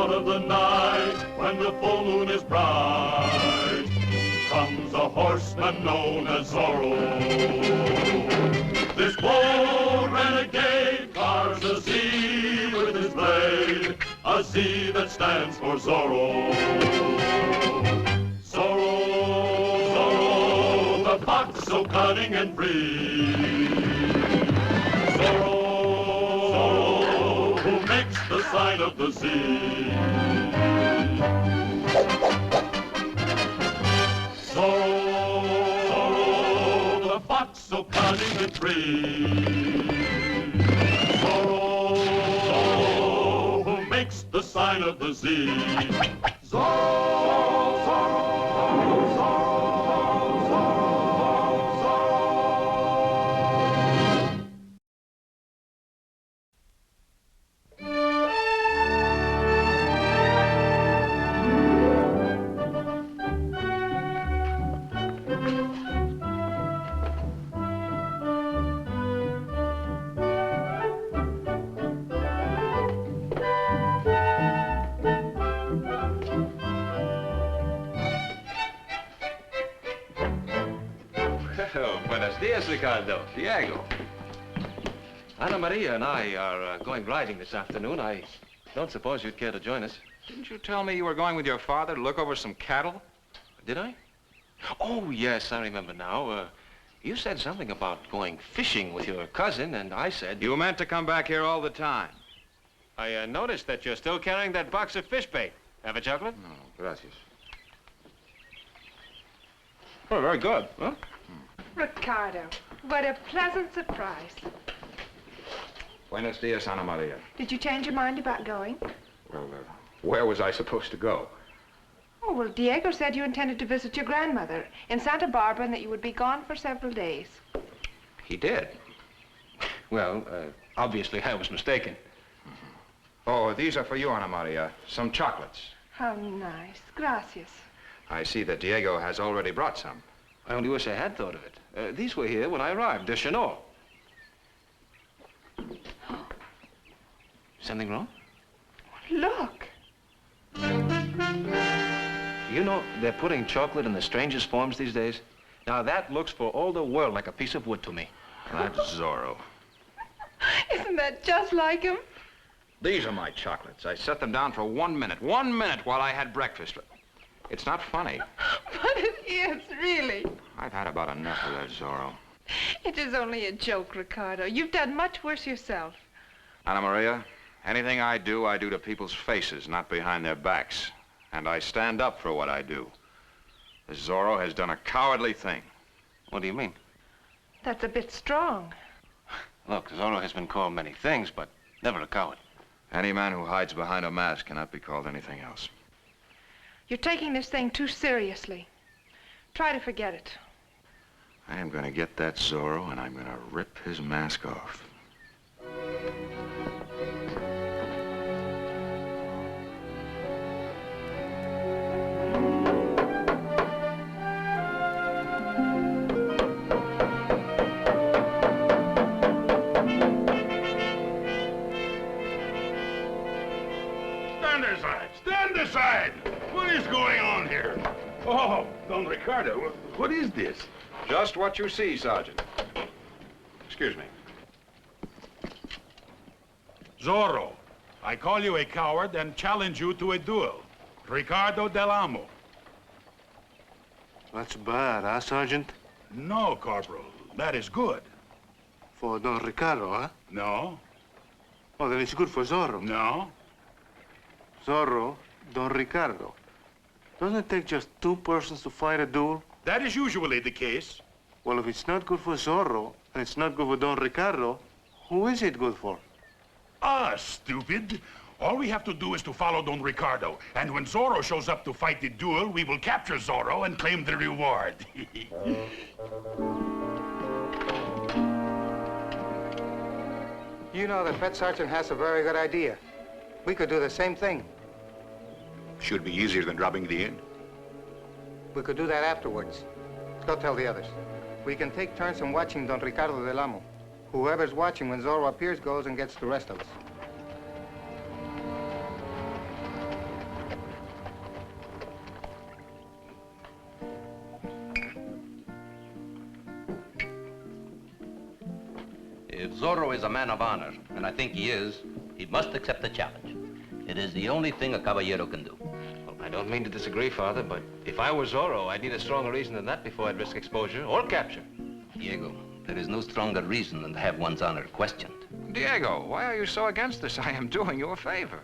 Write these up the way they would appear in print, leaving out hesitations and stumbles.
out of the night when the full moon is bright comes a horseman known as Zorro. This bold renegade carves a Z with his blade, a Z that stands for Zorro. Zorro, Zorro, the fox so cunning and free. Zorro, Zorro, who makes the sign of the Z. Zorro, the fox so cunning and free. Zorro, Zorro, who makes the sign of the Z. Zorro, Zorro, Zorro, Buenos dias, Ricardo. Diego. Ana Maria and I are going riding this afternoon. I don't suppose you'd care to join us. Didn't you tell me you were going with your father to look over some cattle? Did I? Oh, yes, I remember now. You said something about going fishing with your cousin, and I said... You meant to come back here all the time. I noticed that you're still carrying that box of fish bait. Have a chocolate? No, gracias. Oh, very good, huh? Ricardo, what a pleasant surprise. Buenos dias, Ana Maria. Did you change your mind about going? Well, where was I supposed to go? Oh, well, Diego said you intended to visit your grandmother in Santa Barbara and that you would be gone for several days. He did. Well, obviously I was mistaken. Oh, these are for you, Ana Maria. Some chocolates. How nice. Gracias. I see that Diego has already brought some. I only wish I had thought of it. These were here when I arrived, de Chanel. Something wrong? Look. You know, they're putting chocolate in the strangest forms these days. Now, that looks for all the world like a piece of wood to me. That's Zorro. Isn't that just like him? These are my chocolates. I set them down for 1 minute. 1 minute while I had breakfast. It's not funny. But it is, really. I've had about enough of that, Zorro. It is only a joke, Ricardo. You've done much worse yourself. Ana Maria, anything I do to people's faces, not behind their backs. And I stand up for what I do. This Zorro has done a cowardly thing. What do you mean? That's a bit strong. Look, Zorro has been called many things, but never a coward. Any man who hides behind a mask cannot be called anything else. You're taking this thing too seriously. Try to forget it. I am going to get that Zorro, and I'm going to rip his mask off. Stand aside! Stand aside! What is going on here? Oh, Don Ricardo, what is this? Just what you see, Sergeant. Excuse me. Zorro, I call you a coward and challenge you to a duel. Ricardo Del Amo. That's bad, huh, Sergeant? No, Corporal, that is good. For Don Ricardo, huh? No, Oh, then it's good for Zorro. no. Zorro, Don Ricardo. Doesn't it take just 2 persons to fight a duel? That is usually the case. Well, if it's not good for Zorro, and it's not good for Don Ricardo, who is it good for? Ah, stupid. All we have to do is to follow Don Ricardo. And when Zorro shows up to fight the duel, we will capture Zorro and claim the reward. You know, the Pet Sergeant has a very good idea. We could do the same thing. Should be easier than robbing the inn. We could do that afterwards. Let's go tell the others. We can take turns in watching Don Ricardo Del Amo. Whoever's watching when Zorro appears goes and gets the rest of us. If Zorro is a man of honor, and I think he is, he must accept the challenge. It is the only thing a caballero can do. Well, I don't mean to disagree, Father, but if I were Zorro, I'd need a stronger reason than that before I'd risk exposure or capture. Diego, there is no stronger reason than to have one's honor questioned. Diego, why are you so against this? I am doing you a favor.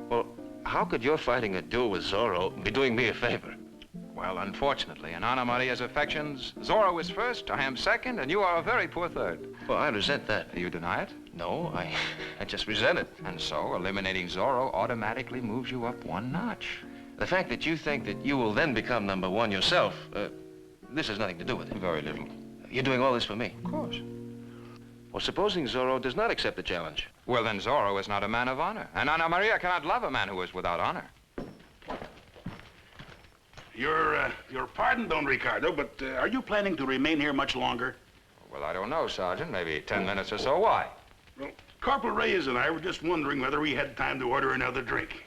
Well, how could your fighting a duel with Zorro be doing me a favor? Well, unfortunately, in Ana Maria's affections, Zorro is first, I am second, and you are a very poor third. Well, I resent that. You deny it? No, I just resent it. And so, eliminating Zorro automatically moves you up one notch. The fact that you think that you will then become number one yourself, this has nothing to do with it. Very little. You're doing all this for me. Of course. Well, supposing Zorro does not accept the challenge. Well, then Zorro is not a man of honor. And Ana Maria cannot love a man who is without honor. Your pardon, Don Ricardo, but are you planning to remain here much longer? Well, I don't know, Sergeant. Maybe 10 minutes or so. Why? Well, Corporal Reyes and I were just wondering whether we had time to order another drink.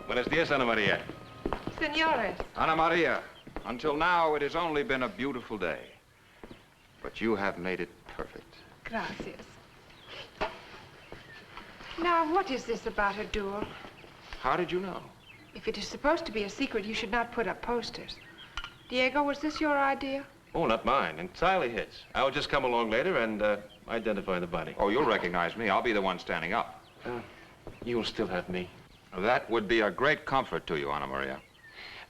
Buenos dias, Ana Maria. Senores. Ana Maria, until now it has only been a beautiful day. But you have made it perfect. Gracias. Now, what is this about a duel? How did you know? If it is supposed to be a secret, you should not put up posters. Diego, was this your idea? Oh, not mine. Entirely his. I'll just come along later and identify the body. Oh, you'll recognize me. I'll be the one standing up. You'll still have me. That would be a great comfort to you, Ana Maria.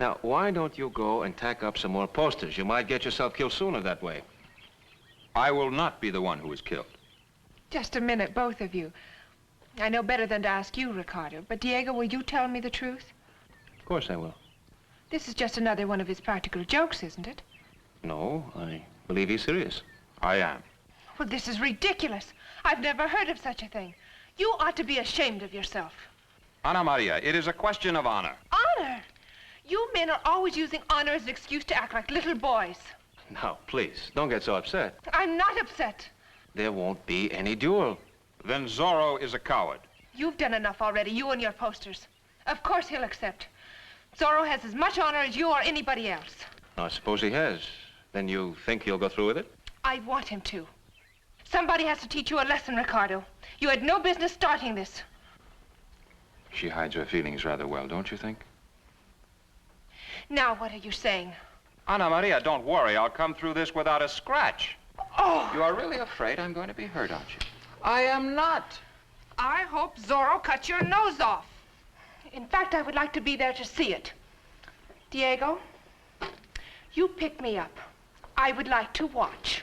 Now, why don't you go and tack up some more posters? You might get yourself killed sooner that way. I will not be the one who is killed. Just a minute, both of you. I know better than to ask you, Ricardo, but Diego, will you tell me the truth? Of course I will. This is just another one of his practical jokes, isn't it? No, I believe he's serious. I am. Well, this is ridiculous. I've never heard of such a thing. You ought to be ashamed of yourself. Ana Maria, it is a question of honor. Honor? You men are always using honor as an excuse to act like little boys. Now, please, don't get so upset. I'm not upset. There won't be any duel. Then Zorro is a coward. You've done enough already, you and your posters. Of course he'll accept. Zorro has as much honor as you or anybody else. I suppose he has. Then you think he'll go through with it? I want him to. Somebody has to teach you a lesson, Ricardo. You had no business starting this. She hides her feelings rather well, don't you think? Now, what are you saying? Ana Maria, don't worry. I'll come through this without a scratch. Oh! You are really afraid I'm going to be hurt, aren't you? I am not. I hope Zorro cuts your nose off. In fact, I would like to be there to see it. Diego, you pick me up. I would like to watch.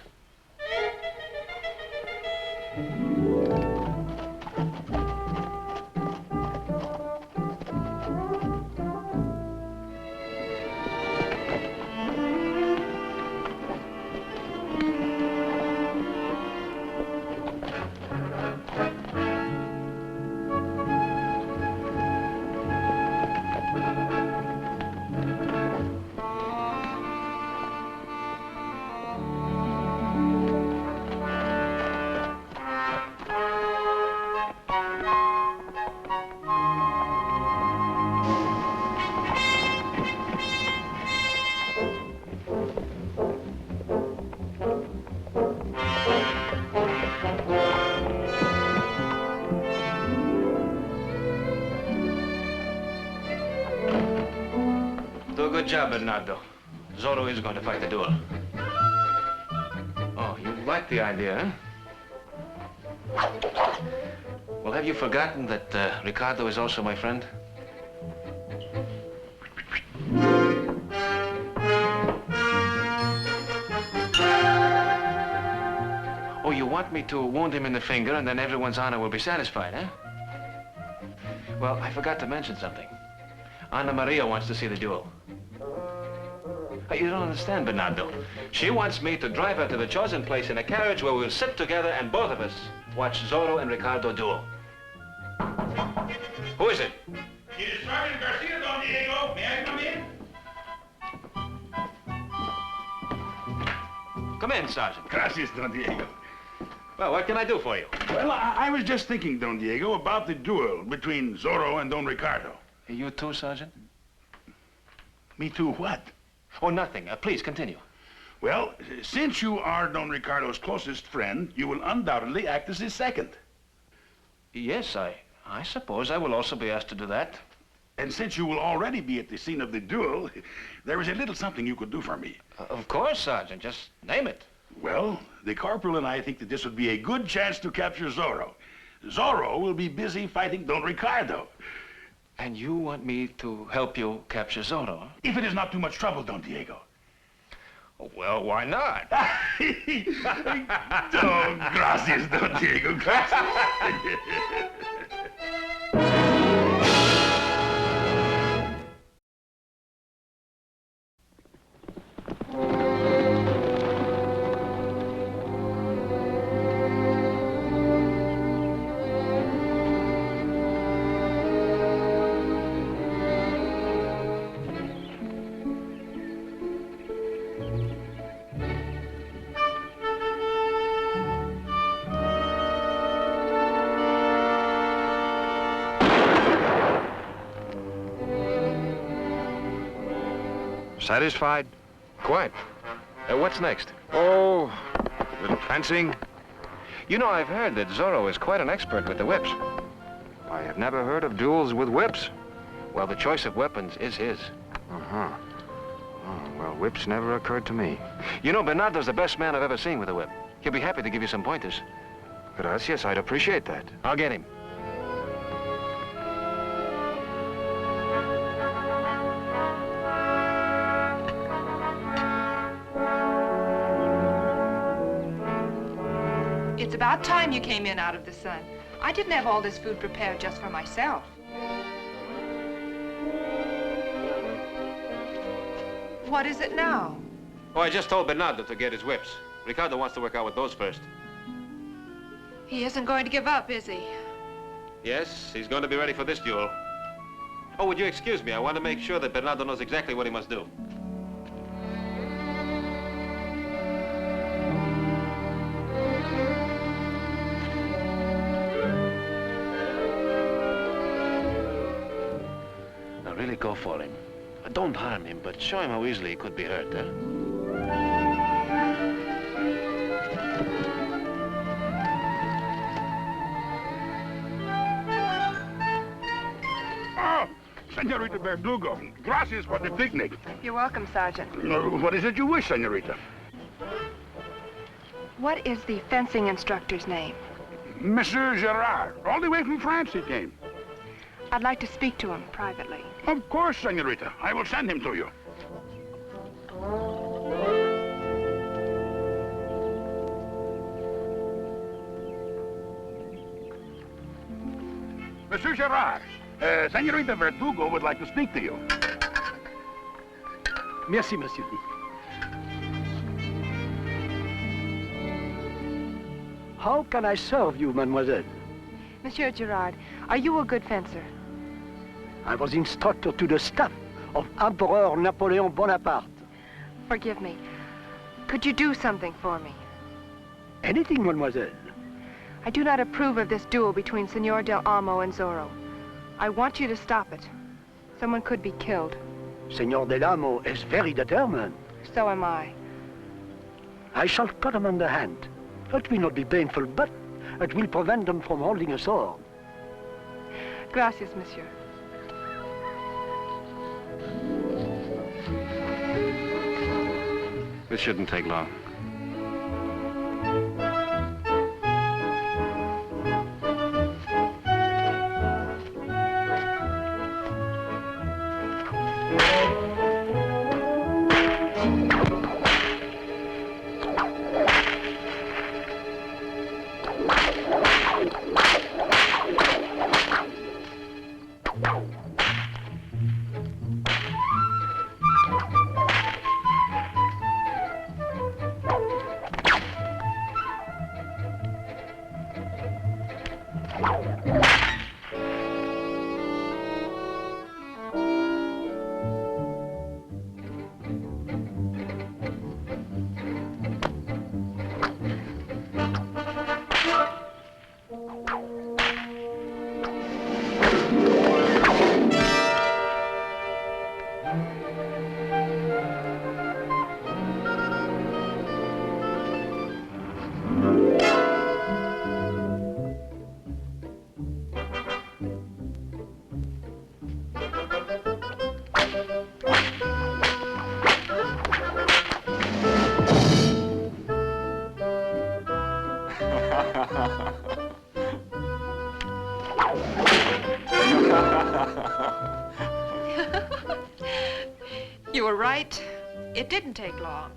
do a good job, Bernardo. Zorro is going to fight the duel. Oh, you like the idea, huh? Well, have you forgotten that Ricardo is also my friend? Oh, you want me to wound him in the finger and then everyone's honor will be satisfied, huh? Well, I forgot to mention something. Ana Maria wants to see the duel. You don't understand, Bernardo. She wants me to drive her to the chosen place in a carriage where we'll sit together and both of us watch Zorro and Ricardo duel. Who is it? It is Sergeant Garcia, Don Diego. May I come in? Come in, Sergeant. Gracias, Don Diego. Well, what can I do for you? Well, I was just thinking, Don Diego, about the duel between Zorro and Don Ricardo. You too, Sergeant? Me too, what? Oh, nothing. Please, continue. Well, since you are Don Ricardo's closest friend, you will undoubtedly act as his second. Yes, I suppose I will also be asked to do that. And since you will already be at the scene of the duel, there is a little something you could do for me. Of course, Sergeant. Just name it. Well, the corporal and I think that this would be a good chance to capture Zorro. Zorro will be busy fighting Don Ricardo. And you want me to help you capture Zorro? Huh? If it is not too much trouble, Don Diego. Oh, well, why not? Oh, gracias, Don Diego. Gracias. Satisfied? Quite. What's next? Oh, a little fencing. You know, I've heard that Zorro is quite an expert with the whips. I have never heard of duels with whips. Well, the choice of weapons is his. Uh-huh. Oh, well, whips never occurred to me. You know, Bernardo's the best man I've ever seen with a whip. He'll be happy to give you some pointers. Gracias, I'd appreciate that. I'll get him. It's about time you came in out of the sun. I didn't have all this food prepared just for myself. What is it now? Oh, I just told Bernardo to get his whips. Ricardo wants to work out with those first. He isn't going to give up, is he? Yes, he's going to be ready for this duel. Oh, would you excuse me? I want to make sure that Bernardo knows exactly what he must do. Really go for him. Don't harm him, but show him how easily he could be hurt, huh? Oh, Senorita Verdugo, gracias for the picnic. You're welcome, Sergeant. What is it you wish, Senorita? What is the fencing instructor's name? Monsieur Gerard. All the way from France he came. I'd like to speak to him privately. Of course, Senorita. I will send him to you. Monsieur Gerard, Senorita Verdugo would like to speak to you. Merci, monsieur. How can I serve you, mademoiselle? Monsieur Gerard, are you a good fencer? I was instructor to the staff of Emperor Napoleon Bonaparte. Forgive me. Could you do something for me? Anything, mademoiselle. I do not approve of this duel between Senor Del Amo and Zorro. I want you to stop it. Someone could be killed. Senor Del Amo is very determined. So am I. I shall cut him on the hand. It will not be painful, but it will prevent them from holding a sword. Gracias, monsieur. This shouldn't take long. You were right. It didn't take long.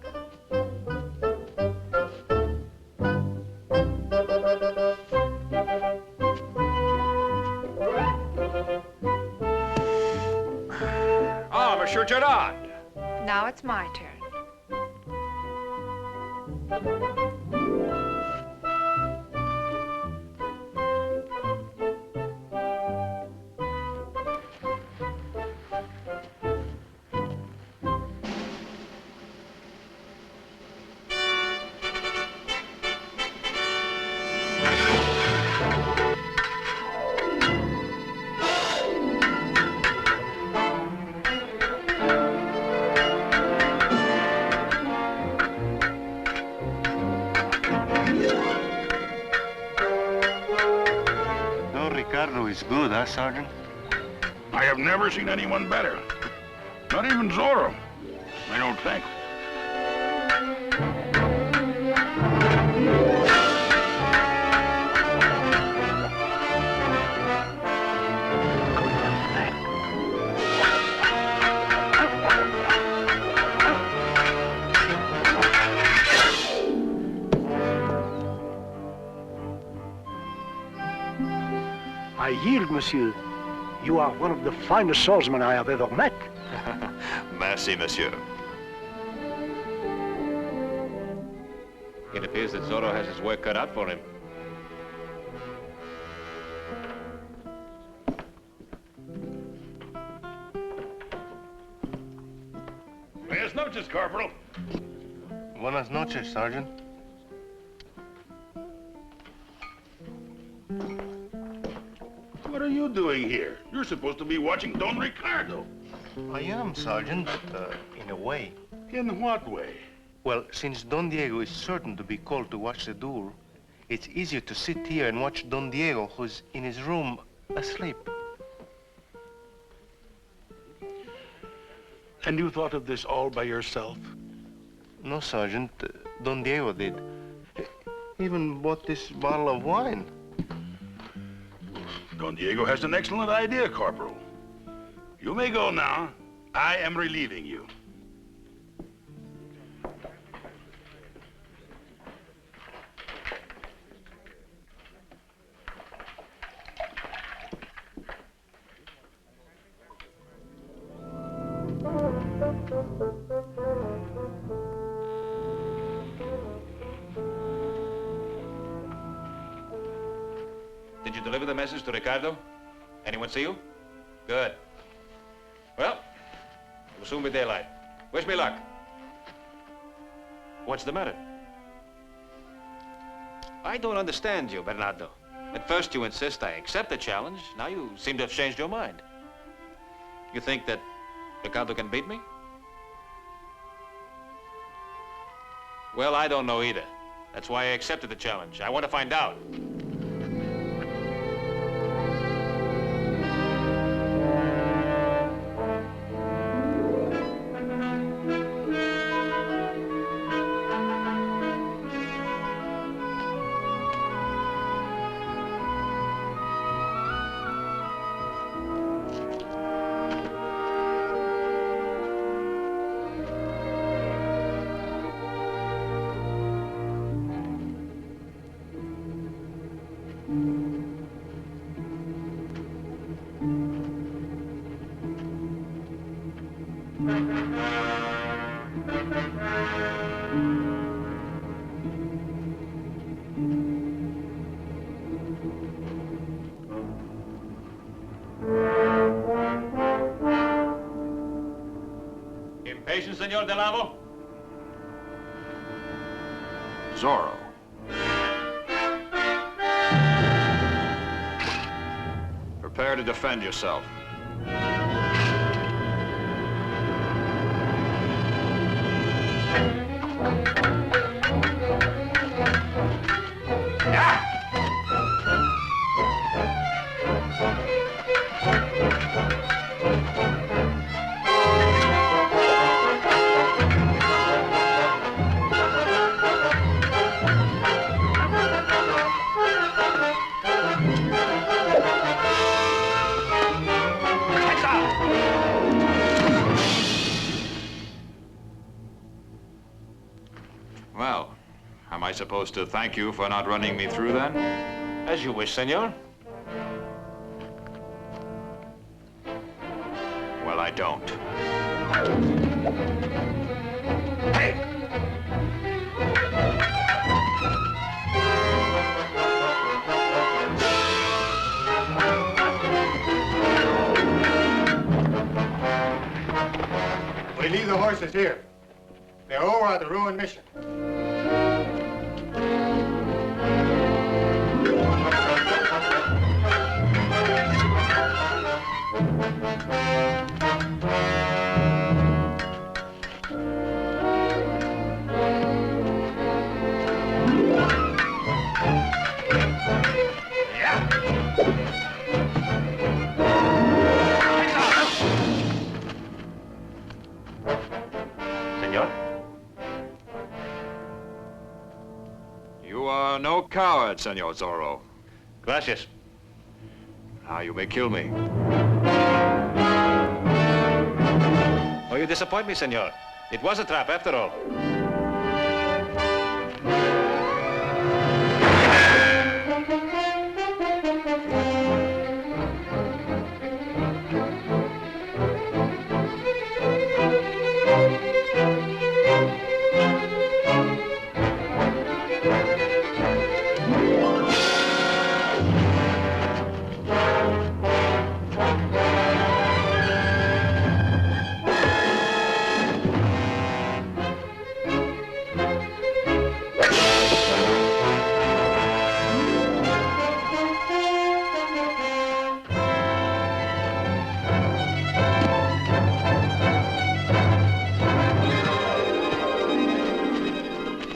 Ah, Monsieur Gerard. Now it's my turn. Don Ricardo is good, huh, Sergeant? I have never seen anyone better. Not even Zorro. I don't think. I yield, monsieur. You are one of the finest swordsmen I have ever met. Merci, monsieur. It appears that Zorro has his work cut out for him. Buenas noches, Corporal. Buenas noches, Sergeant. What are you doing here? You're supposed to be watching Don Ricardo. I am, Sergeant, in a way. In what way? Well, since Don Diego is certain to be called to watch the duel, it's easier to sit here and watch Don Diego, who's in his room asleep. And you thought of this all by yourself? No, Sergeant. Don Diego did. He even bought this bottle of wine. Don Diego has an excellent idea, Corporal. You may go now. I am relieving you. Did you deliver the message to Ricardo? Anyone see you? Good. Well, it will soon be daylight. Wish me luck. What's the matter? I don't understand you, Bernardo. At first you insist I accept the challenge. Now you seem to have changed your mind. You think that Ricardo can beat me? Well, I don't know either. That's why I accepted the challenge. I want to find out. Impatient, Senor Del Amo? Zorro. Prepare to defend yourself. Well, am I supposed to thank you for not running me through then? As you wish, senor. Well, I don't. Hey! We leave the horses here. They're over at the ruined mission. Senor? You are no coward, Senor Zorro. Gracias. Now you may kill me. Oh, you disappoint me, senor. It was a trap after all.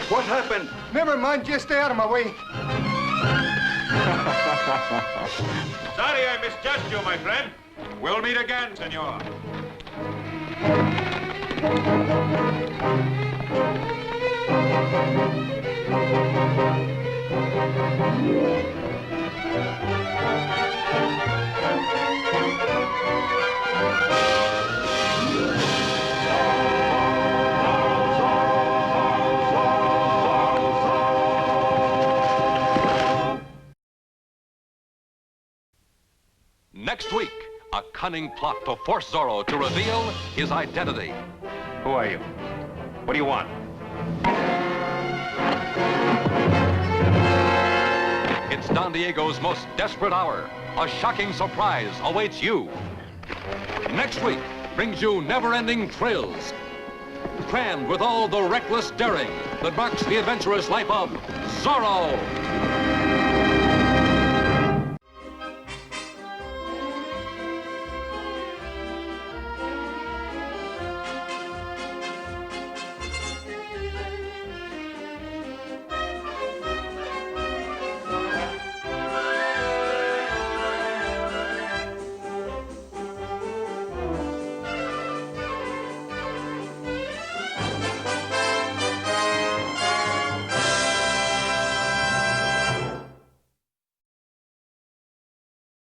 What happened? Never mind, just stay out of my way. Sorry I misjudged you, my friend. We'll meet again, Senor. Next week, a cunning plot to force Zorro to reveal his identity. Who are you? What do you want? It's Don Diego's most desperate hour. A shocking surprise awaits you. Next week brings you never-ending thrills, crammed with all the reckless daring that marks the adventurous life of Zorro.